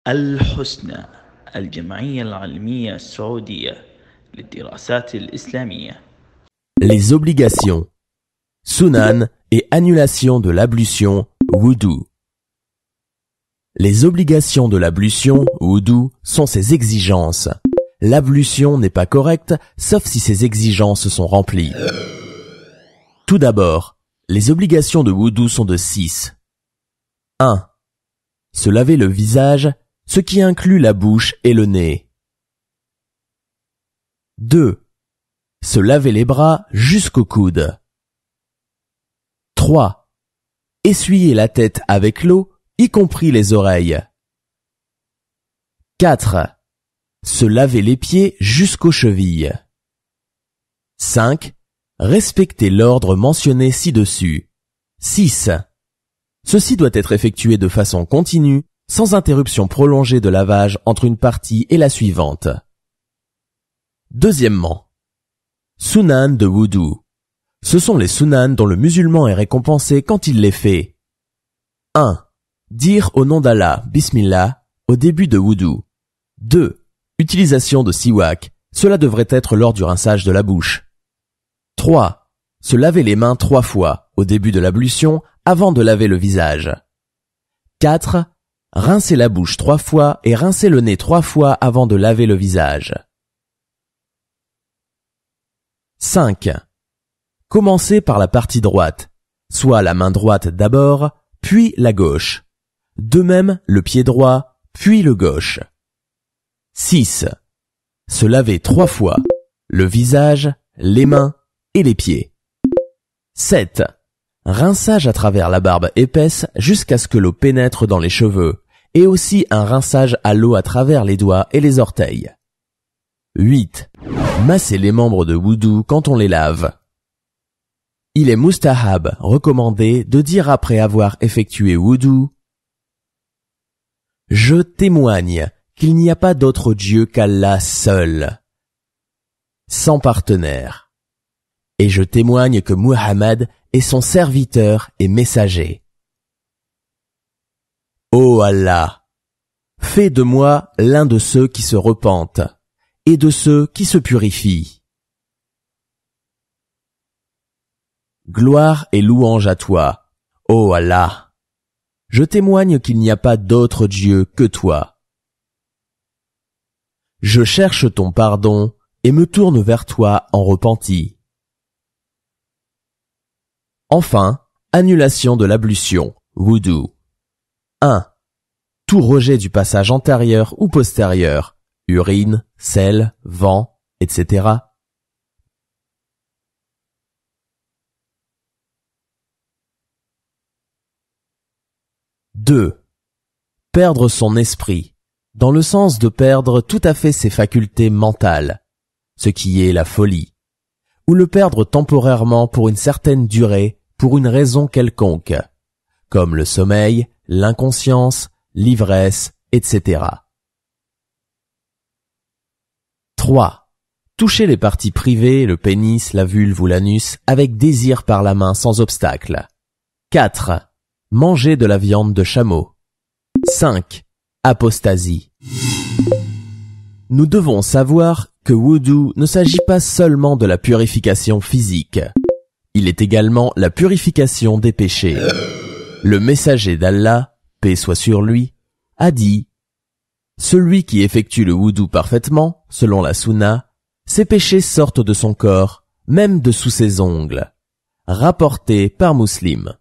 الحسنى الجمعية العلمية السعودية للدراسات الإسلامية. Les obligations, sunan et annulation de l'ablution, wudu. Les obligations de l'ablution, wudu, sont ses exigences. L'ablution n'est pas correcte, sauf si ces exigences sont remplies. Tout d'abord, les obligations de wudu sont de 6. 1. Se laver le visage, ce qui inclut la bouche et le nez. 2. Se laver les bras jusqu'au coude. 3. Essuyer la tête avec l'eau, y compris les oreilles. 4. Se laver les pieds jusqu'aux chevilles. 5. Respecter l'ordre mentionné ci-dessus. 6. Ceci doit être effectué de façon continue, sans interruption prolongée de lavage entre une partie et la suivante. Deuxièmement, sunan de wudu. Ce sont les sunan dont le musulman est récompensé quand il les fait. 1. Dire au nom d'Allah, Bismillah, au début de wudu. 2. Utilisation de siwak. Cela devrait être lors du rinçage de la bouche. 3. Se laver les mains 3 fois, au début de l'ablution, avant de laver le visage. 4. Rincer la bouche 3 fois et rincer le nez 3 fois avant de laver le visage. 5. Commencer par la partie droite, soit la main droite d'abord, puis la gauche. De même, le pied droit, puis le gauche. 6. Se laver 3 fois, le visage, les mains et les pieds. 7. Rinçage à travers la barbe épaisse jusqu'à ce que l'eau pénètre dans les cheveux, et aussi un rinçage à l'eau à travers les doigts et les orteils. 8. Masser les membres de wudu quand on les lave. Il est mustahab, recommandé, de dire après avoir effectué wudu: « Je témoigne qu'il n'y a pas d'autre Dieu qu'Allah seul, sans partenaire. Et je témoigne que Muhammad est son serviteur et messager. Ô Allah, fais de moi l'un de ceux qui se repentent et de ceux qui se purifient. Gloire et louange à toi, ô Allah. Je témoigne qu'il n'y a pas d'autre Dieu que toi. Je cherche ton pardon et me tourne vers toi en repenti. » Enfin, annulation de l'ablution, wudu. 1. Tout rejet du passage antérieur ou postérieur, urine, sel, vent, etc. 2. Perdre son esprit, dans le sens de perdre tout à fait ses facultés mentales, ce qui est la folie, ou le perdre temporairement pour une certaine durée, pour une raison quelconque, comme le sommeil, l'inconscience, l'ivresse, etc. 3. Toucher les parties privées, le pénis, la vulve ou l'anus, avec désir par la main sans obstacle. 4. Manger de la viande de chameau. 5. Apostasie. Nous devons savoir que wudu ne s'agit pas seulement de la purification physique. Il est également la purification des péchés. Le messager d'Allah, paix soit sur lui, a dit: « Celui qui effectue le wudu parfaitement, selon la sunna, ses péchés sortent de son corps, même de sous ses ongles. » Rapporté par Muslim.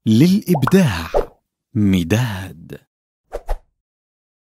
للإبداع مداد.